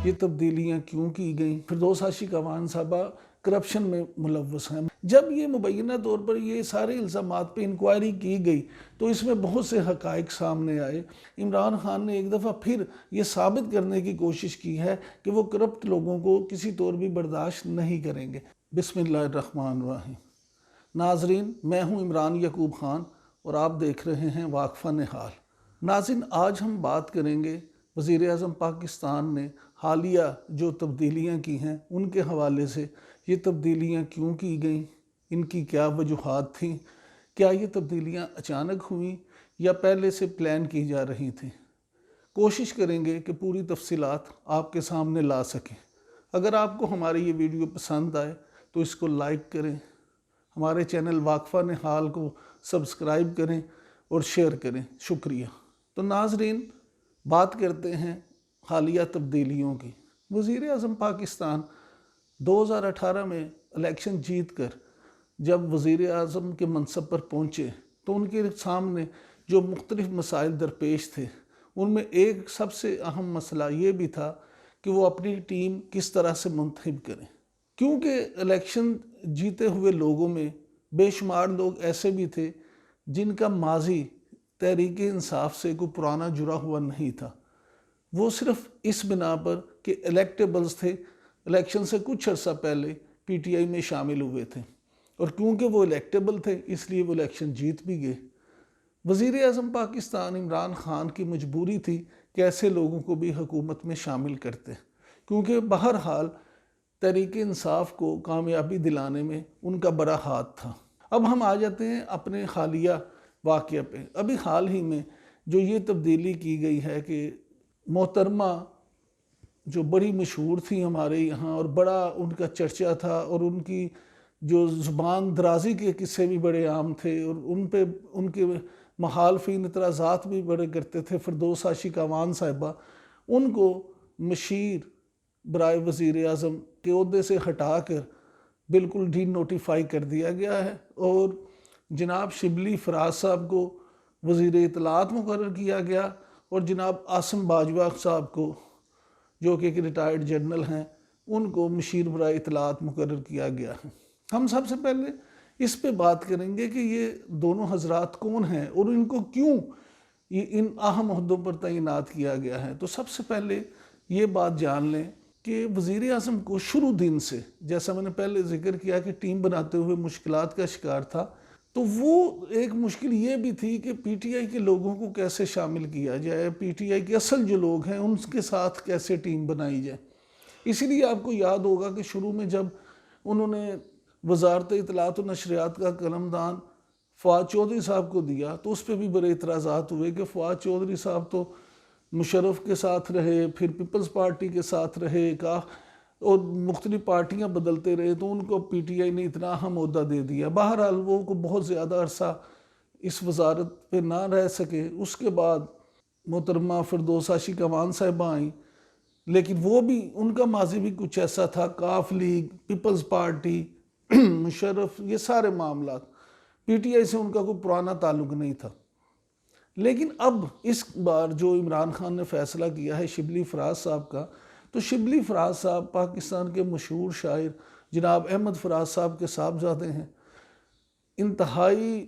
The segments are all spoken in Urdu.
یہ تبدیلیاں کیوں کی گئیں؟ فردوس عاشق اعوان صاحبہ کرپشن میں ملوث ہیں۔ جب یہ مبینہ طور پر یہ سارے الزامات پہ انکوائری کی گئی تو اس میں بہت سے حقائق سامنے آئے۔ عمران خان نے ایک دفعہ پھر یہ ثابت کرنے کی کوشش کی ہے کہ وہ کرپٹ لوگوں کو کسی طور بھی برداشت نہیں کریں گے۔ بسم اللہ الرحمن الرحیم۔ ناظرین، میں ہوں عمران یعقوب خان اور آپ دیکھ رہے ہیں واقفہ نہال۔ ناظرین، آج ہم بات کریں گے وزیر اعظم پاکستان نے حالیہ جو تبدیلیاں کی ہیں ان کے حوالے سے۔ یہ تبدیلیاں کیوں کی گئیں؟ ان کی کیا وجوہات تھیں؟ کیا یہ تبدیلیاں اچانک ہوئیں یا پہلے سے پلان کی جا رہی تھیں؟ کوشش کریں گے کہ پوری تفصیلات آپ کے سامنے لا سکیں۔ اگر آپ کو ہماری یہ ویڈیو پسند آئے تو اس کو لائک کریں، ہمارے چینل واقفہ نہال کو سبسکرائب کریں اور شیئر کریں۔ شکریہ۔ تو ناظرین، بات کرتے ہیں حالیہ تبدیلیوں کی۔ وزیر اعظم پاکستان 2018 میں الیکشن جیت کر جب وزیر اعظم کے منصب پر پہنچے تو ان کے سامنے جو مختلف مسائل درپیش تھے ان میں ایک سب سے اہم مسئلہ یہ بھی تھا کہ وہ اپنی ٹیم کس طرح سے منتخب کریں، کیونکہ الیکشن جیتے ہوئے لوگوں میں بے شمار لوگ ایسے بھی تھے جن کا ماضی تحریک انصاف سے کوئی پرانا جڑا ہوا نہیں تھا۔ وہ صرف اس بنا پر کہ الیکٹیبلز تھے، الیکشن سے کچھ عرصہ پہلے پی ٹی آئی میں شامل ہوئے تھے، اور کیونکہ وہ الیکٹیبل تھے اس لیے وہ الیکشن جیت بھی گئے۔ وزیر اعظم پاکستان عمران خان کی مجبوری تھی کہ ایسے لوگوں کو بھی حکومت میں شامل کرتے، کیونکہ بہرحال تحریک انصاف کو کامیابی دلانے میں ان کا بڑا ہاتھ تھا۔ اب ہم آ جاتے ہیں اپنے حالیہ واقعہ پہ۔ ابھی حال ہی میں جو یہ تبدیلی کی گئی ہے کہ محترمہ جو بڑی مشہور تھی ہمارے یہاں اور بڑا ان کا چرچا تھا اور ان کی جو زبان درازی کے قصے بھی بڑے عام تھے اور ان پہ ان کے مخالفین اعتراضات بھی بڑے کرتے تھے، فردوس عاشق اعوان صاحبہ، ان کو مشیر برائے وزیر اعظم کے عہدے سے ہٹا کر بالکل ڈی نوٹیفائی کر دیا گیا ہے، اور جناب شبلی فراز صاحب کو وزیر اطلاعات مقرر کیا گیا اور جناب عاصم باجوہ صاحب کو جو کہ ایک ریٹائرڈ جنرل ہیں ان کو مشیر برائے اطلاعات مقرر کیا گیا ہے۔ ہم سب سے پہلے اس پہ بات کریں گے کہ یہ دونوں حضرات کون ہیں اور ان کو کیوں ان اہم عہدوں پر تعینات کیا گیا ہے۔ تو سب سے پہلے یہ بات جان لیں کہ وزیر اعظم کو شروع دن سے، جیسا میں نے پہلے ذکر کیا کہ ٹیم بناتے ہوئے مشکلات کا شکار تھا، تو وہ ایک مشکل یہ بھی تھی کہ پی ٹی آئی کے لوگوں کو کیسے شامل کیا جائے، پی ٹی آئی کے اصل جو لوگ ہیں ان کے ساتھ کیسے ٹیم بنائی جائے۔ اسی لیے آپ کو یاد ہوگا کہ شروع میں جب انہوں نے وزارت اطلاعات و نشریات کا قلمدان فواد چودھری صاحب کو دیا تو اس پہ بھی بڑے اعتراضات ہوئے کہ فواد چودھری صاحب تو مشرف کے ساتھ رہے، پھر پیپلز پارٹی کے ساتھ رہے، اور مختلف پارٹیاں بدلتے رہے، تو ان کو پی ٹی آئی نے اتنا اہم عہدہ دے دیا۔ بہرحال وہ کو بہت زیادہ عرصہ اس وزارت پہ نہ رہ سکے۔ اس کے بعد محترمہ فردوس عاشق اعوان صاحبہ آئیں، لیکن وہ بھی ان کا ماضی بھی کچھ ایسا تھا، کاف لیگ، پیپلز پارٹی، مشرف، یہ سارے معاملات، پی ٹی آئی سے ان کا کوئی پرانا تعلق نہیں تھا۔ لیکن اب اس بار جو عمران خان نے فیصلہ کیا ہے شبلی فراز صاحب کا، تو شبلی فراز صاحب پاکستان کے مشہور شاعر جناب احمد فراز صاحب کے صاحبزادے ہیں، انتہائی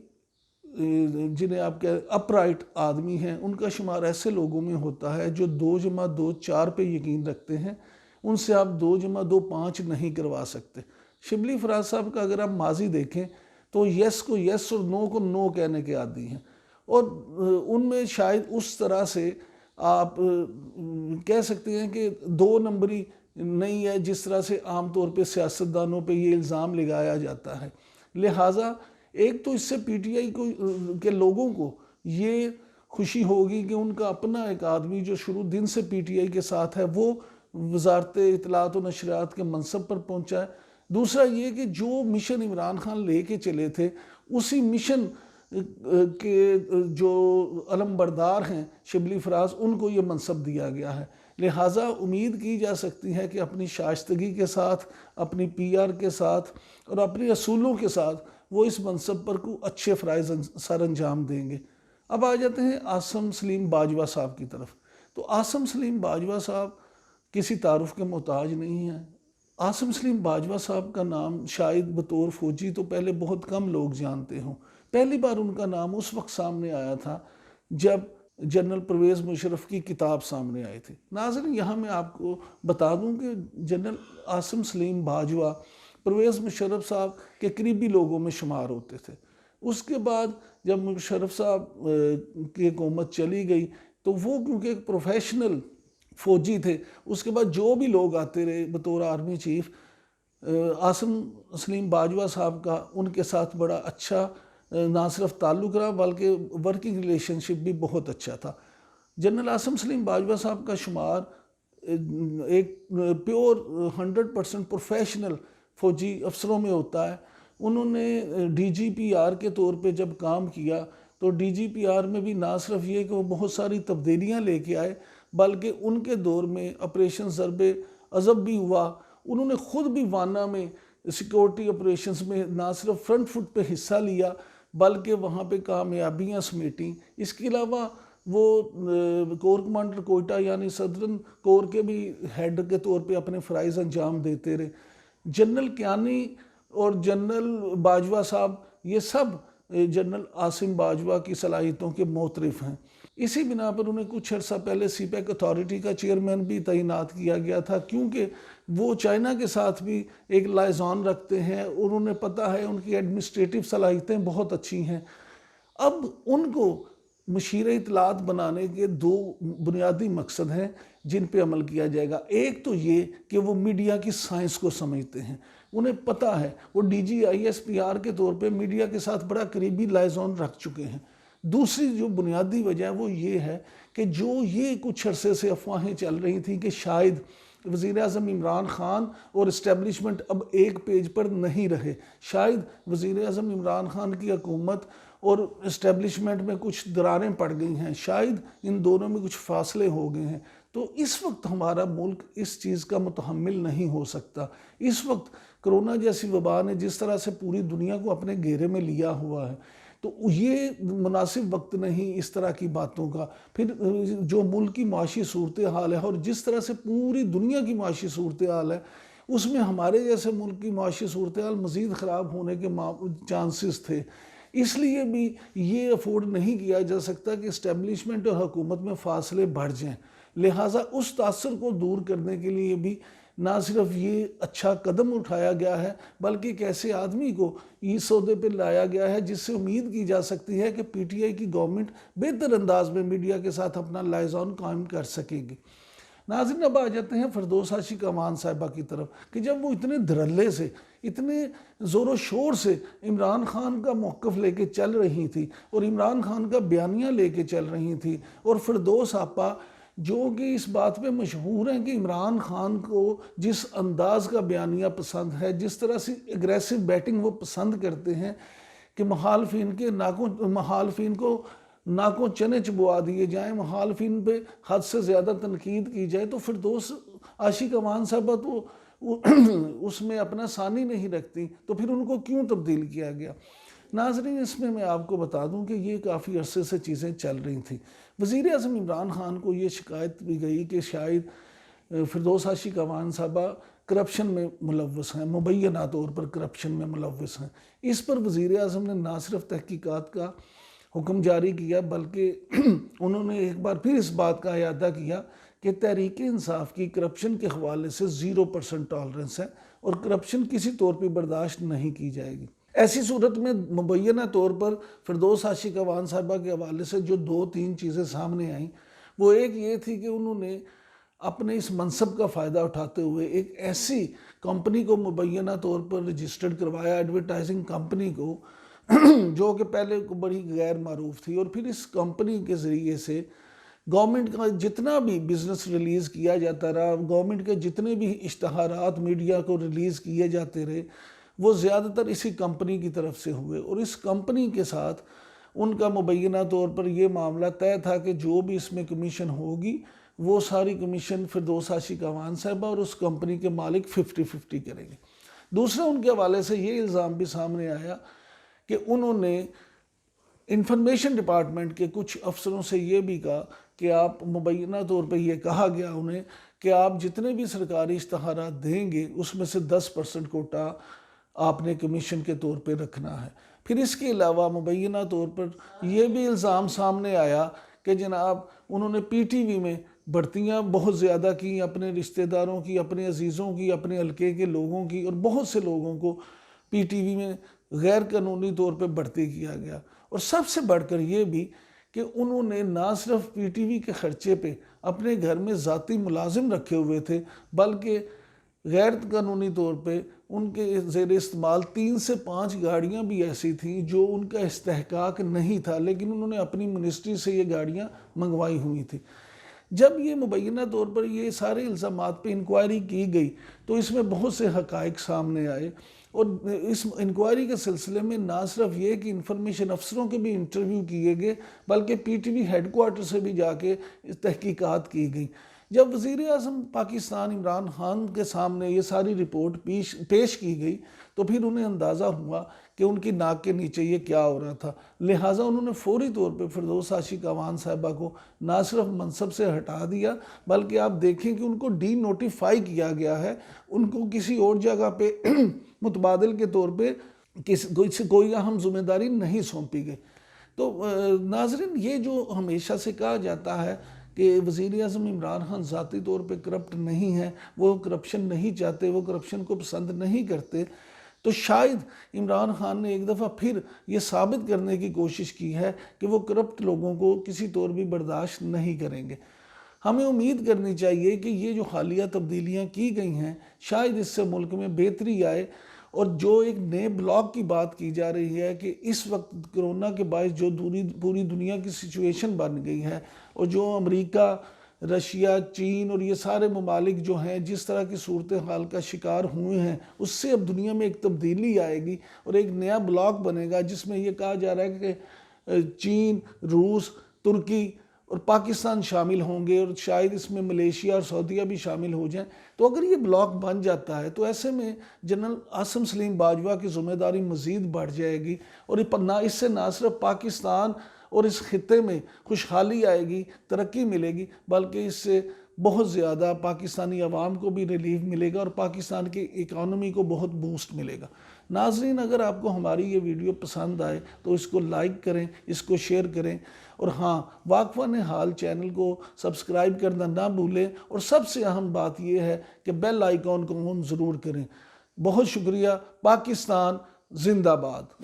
جنہیں آپ اپرائٹ آدمی ہیں۔ ان کا شمار ایسے لوگوں میں ہوتا ہے جو 2+2=4 پہ یقین رکھتے ہیں، ان سے آپ 2+2=5 نہیں کروا سکتے۔ شبلی فراز صاحب کا اگر آپ ماضی دیکھیں تو یس کو یس اور نو کو نو کہنے کے عادی ہیں، اور ان میں شاید اس طرح سے آپ کہہ سکتے ہیں کہ 2 نمبری نہیں ہے جس طرح سے عام طور پہ سیاستدانوں پہ یہ الزام لگایا جاتا ہے۔ لہٰذا ایک تو اس سے پی ٹی آئی کے لوگوں کو یہ خوشی ہوگی کہ ان کا اپنا ایک آدمی جو شروع دن سے پی ٹی آئی کے ساتھ ہے وہ وزارت اطلاعات و نشریات کے منصب پر پہنچا ہے۔ دوسرا یہ کہ جو مشن عمران خان لے کے چلے تھے اسی مشن کے جو علم بردار ہیں شبلی فراز، ان کو یہ منصب دیا گیا ہے۔ لہٰذا امید کی جا سکتی ہے کہ اپنی شائستگی کے ساتھ، اپنی پی آر کے ساتھ اور اپنے اصولوں کے ساتھ وہ اس منصب پر کو اچھے فرائض سر انجام دیں گے۔ اب آ جاتے ہیں عاصم سلیم باجوہ صاحب کی طرف۔ تو عاصم سلیم باجوہ صاحب کسی تعارف کے محتاج نہیں ہیں۔ عاصم سلیم باجوہ صاحب کا نام شاید بطور فوجی تو پہلے بہت کم لوگ جانتے ہوں۔ پہلی بار ان کا نام اس وقت سامنے آیا تھا جب جنرل پرویز مشرف کی کتاب سامنے آئی تھی۔ ناظرین، یہاں میں آپ کو بتا دوں کہ جنرل عاصم سلیم باجوہ پرویز مشرف صاحب کے قریبی لوگوں میں شمار ہوتے تھے۔ اس کے بعد جب مشرف صاحب کی حکومت چلی گئی تو وہ کیونکہ ایک پروفیشنل فوجی تھے، اس کے بعد جو بھی لوگ آتے رہے بطور آرمی چیف، عاصم سلیم باجوہ صاحب کا ان کے ساتھ بڑا اچھا نہ صرف تعلق رہا بلکہ ورکنگ ریلیشن شپ بھی بہت اچھا تھا۔ جنرل عاصم سلیم باجوہ صاحب کا شمار ایک پیور 100% پروفیشنل فوجی افسروں میں ہوتا ہے۔ انہوں نے ڈی جی پی آر کے طور پہ جب کام کیا تو ڈی جی پی آر میں بھی نہ صرف یہ کہ وہ بہت ساری تبدیلیاں لے کے آئے بلکہ ان کے دور میں آپریشن ضرب عضب بھی ہوا۔ انہوں نے خود بھی وانا میں سیکورٹی آپریشنز میں نہ صرف فرنٹ فٹ پہ حصہ لیا بلکہ وہاں پہ کامیابیاں سمیٹیں۔ اس کے علاوہ وہ کور کمانڈر کوئٹہ یعنی صدرن کور کے بھی ہیڈ کے طور پہ اپنے فرائض انجام دیتے رہے۔ جنرل کیانی اور جنرل باجوہ صاحب یہ سب جنرل عاصم باجوہ کی صلاحیتوں کے معترف ہیں۔ اسی بنا پر انہیں کچھ عرصہ پہلے سی پیک اتھارٹی کا چیئرمین بھی تعینات کیا گیا تھا، کیونکہ وہ چائنا کے ساتھ بھی ایک لائزان رکھتے ہیں اور انہیں پتہ ہے ان کی ایڈمنسٹریٹو صلاحیتیں بہت اچھی ہیں۔ اب ان کو مشیر اطلاعات بنانے کے دو بنیادی مقصد ہیں جن پہ عمل کیا جائے گا۔ ایک تو یہ کہ وہ میڈیا کی سائنس کو سمجھتے ہیں، انہیں پتہ ہے، وہ D G I S P R کے طور پہ میڈیا کے ساتھ بڑا قریبی لائزان رکھ چکے ہیں۔ دوسری جو بنیادی وجہ ہے وہ یہ ہے کہ جو یہ کچھ عرصے سے افواہیں چل رہی تھیں کہ شاید وزیر اعظم عمران خان اور اسٹیبلشمنٹ اب ایک پیج پر نہیں رہے، شاید وزیر اعظم عمران خان کی حکومت اور اسٹیبلشمنٹ میں کچھ دراریں پڑ گئی ہیں، شاید ان دونوں میں کچھ فاصلے ہو گئے ہیں، تو اس وقت ہمارا ملک اس چیز کا متحمل نہیں ہو سکتا۔ اس وقت کرونا جیسی وبا نے جس طرح سے پوری دنیا کو اپنے گھیرے میں لیا ہوا ہے، تو یہ مناسب وقت نہیں اس طرح کی باتوں کا۔ پھر جو ملک کی معاشی صورتحال ہے اور جس طرح سے پوری دنیا کی معاشی صورتحال ہے، اس میں ہمارے جیسے ملک کی معاشی صورتحال مزید خراب ہونے کے چانسز تھے۔ اس لیے بھی یہ افورڈ نہیں کیا جا سکتا کہ اسٹیبلشمنٹ اور حکومت میں فاصلے بڑھ جائیں، لہٰذا اس تاثر کو دور کرنے کے لیے بھی نہ صرف یہ اچھا قدم اٹھایا گیا ہے بلکہ ایک ایسے آدمی کو اس عہدے پہ لایا گیا ہے جس سے امید کی جا سکتی ہے کہ پی ٹی آئی کی گورنمنٹ بہتر انداز میں میڈیا کے ساتھ اپنا لائزان قائم کر سکے گی۔ ناظرین، اب آ جاتے ہیں فردوس عاشق امان صاحبہ کی طرف کہ جب وہ اتنے دھڑلے سے، اتنے زور و شور سے عمران خان کا موقف لے کے چل رہی تھی اور عمران خان کا بیانیہ لے کے چل رہی تھی، اور فردوس آپا جو کہ اس بات پہ مشہور ہیں کہ عمران خان کو جس انداز کا بیانیہ پسند ہے، جس طرح سے اگریسو بیٹنگ وہ پسند کرتے ہیں کہ مخالفین کو ناکوں چنے چبوا دیے جائیں، مخالفین پہ حد سے زیادہ تنقید کی جائے، تو فردوس عاشق امان صاحبہ تو اس میں اپنا ثانی نہیں رکھتی، تو پھر ان کو کیوں تبدیل کیا گیا؟ ناظرین، اس میں آپ کو بتا دوں کہ یہ کافی عرصے سے چیزیں چل رہی تھیں۔ وزیر اعظم عمران خان کو یہ شکایت بھی گئی کہ شاید فردوس عاشق امان صاحبہ کرپشن میں ملوث ہیں، مبینہ طور پر کرپشن میں ملوث ہیں۔ اس پر وزیر اعظم نے نہ صرف تحقیقات کا حکم جاری کیا بلکہ انہوں نے ایک بار پھر اس بات کا اعادہ کیا کہ تحریک انصاف کی کرپشن کے حوالے سے 0% ٹالرنس ہے اور کرپشن کسی طور پہ برداشت نہیں کی جائے گی۔ ایسی صورت میں مبینہ طور پر فردوس عاشق امان صاحبہ کے حوالے سے جو 2-3 چیزیں سامنے آئیں، وہ ایک یہ تھی کہ انہوں نے اپنے اس منصب کا فائدہ اٹھاتے ہوئے ایک ایسی کمپنی کو مبینہ طور پر رجسٹرڈ کروایا، ایڈورٹائزنگ کمپنی کو، جو کہ پہلے کو بڑی غیر معروف تھی، اور پھر اس کمپنی کے ذریعے سے گورنمنٹ کا جتنا بھی بزنس ریلیز کیا جاتا رہا، گورنمنٹ کے جتنے بھی اشتہارات میڈیا کو ریلیز کیے جاتے رہے، وہ زیادہ تر اسی کمپنی کی طرف سے ہوئے، اور اس کمپنی کے ساتھ ان کا مبینہ طور پر یہ معاملہ طے تھا کہ جو بھی اس میں کمیشن ہوگی وہ ساری کمیشن فردوس عاشق امان صاحبہ اور اس کمپنی کے مالک 50-50 کریں گے۔ دوسرا، ان کے حوالے سے یہ الزام بھی سامنے آیا کہ انہوں نے انفارمیشن ڈپارٹمنٹ کے کچھ افسروں سے یہ بھی کہا کہ آپ مبینہ طور پہ یہ کہا گیا انہیں کہ آپ جتنے بھی سرکاری اشتہارات دیں گے اس میں سے 10% کوٹا آپ نے کمیشن کے طور پہ رکھنا ہے۔ پھر اس کے علاوہ مبینہ طور پر یہ بھی الزام سامنے آیا کہ جناب انہوں نے پی ٹی وی میں بھرتیاں بہت زیادہ کی، اپنے رشتہ داروں کی، اپنے عزیزوں کی، اپنے حلقے کے لوگوں کی، اور بہت سے لوگوں کو پی ٹی وی میں غیر قانونی طور پہ بھرتی کیا گیا۔ اور سب سے بڑھ کر یہ بھی کہ انہوں نے نہ صرف پی ٹی وی کے خرچے پہ اپنے گھر میں ذاتی ملازم رکھے ہوئے تھے، بلکہ غیر قانونی طور پہ ان کے زیر استعمال 3 سے 5 گاڑیاں بھی ایسی تھیں جو ان کا استحقاق نہیں تھا، لیکن انہوں نے اپنی منسٹری سے یہ گاڑیاں منگوائی ہوئی تھی۔ جب یہ مبینہ طور پر یہ سارے الزامات پہ انکوائری کی گئی تو اس میں بہت سے حقائق سامنے آئے، اور اس انکوائری کے سلسلے میں نہ صرف یہ کہ انفارمیشن افسروں کے بھی انٹرویو کیے گئے، بلکہ P T V headquarter سے بھی جا کے تحقیقات کی گئی۔ جب وزیر اعظم پاکستان عمران خان کے سامنے یہ ساری رپورٹ پیش کی گئی تو پھر انہیں اندازہ ہوا کہ ان کی ناک کے نیچے یہ کیا ہو رہا تھا، لہٰذا انہوں نے فوری طور پہ فردوس عاشق اعوان صاحبہ کو نہ صرف منصب سے ہٹا دیا، بلکہ آپ دیکھیں کہ ان کو ڈی نوٹیفائی کیا گیا ہے، ان کو کسی اور جگہ پہ متبادل کے طور پہ کوئی اہم ذمہ داری نہیں سونپی گئی۔ تو ناظرین، یہ جو ہمیشہ سے کہا جاتا ہے کہ وزیر اعظم عمران خان ذاتی طور پہ کرپٹ نہیں ہے، وہ کرپشن نہیں چاہتے، وہ کرپشن کو پسند نہیں کرتے، تو شاید عمران خان نے ایک دفعہ پھر یہ ثابت کرنے کی کوشش کی ہے کہ وہ کرپٹ لوگوں کو کسی طور بھی برداشت نہیں کریں گے۔ ہمیں امید کرنی چاہیے کہ یہ جو حالیہ تبدیلیاں کی گئی ہیں شاید اس سے ملک میں بہتری آئے، اور جو ایک نئے بلاک کی بات کی جا رہی ہے کہ اس وقت کرونا کے باعث جو پوری دنیا کی سچویشن بن گئی ہے، اور جو امریکہ، رشیا، چین اور یہ سارے ممالک جو ہیں جس طرح کی صورتحال کا شکار ہوئے ہیں، اس سے اب دنیا میں ایک تبدیلی آئے گی اور ایک نیا بلاک بنے گا جس میں یہ کہا جا رہا ہے کہ چین، روس، ترکی اور پاکستان شامل ہوں گے، اور شاید اس میں ملیشیا اور سعودیہ بھی شامل ہو جائیں۔ تو اگر یہ بلاک بن جاتا ہے تو ایسے میں جنرل عاصم سلیم باجوہ کی ذمہ داری مزید بڑھ جائے گی، اور اس سے نہ صرف پاکستان اور اس خطے میں خوشحالی آئے گی، ترقی ملے گی، بلکہ اس سے بہت زیادہ پاکستانی عوام کو بھی ریلیف ملے گا اور پاکستان کی اکانومی کو بہت بوسٹ ملے گا۔ ناظرین، اگر آپ کو ہماری یہ ویڈیو پسند آئے تو اس کو لائک کریں، اس کو شیئر کریں، اور ہاں، واقفہ حال چینل کو سبسکرائب کرنا نہ بھولیں، اور سب سے اہم بات یہ ہے کہ بیل آئیکن کو آن ضرور کریں۔ بہت شکریہ۔ پاکستان زندہ باد۔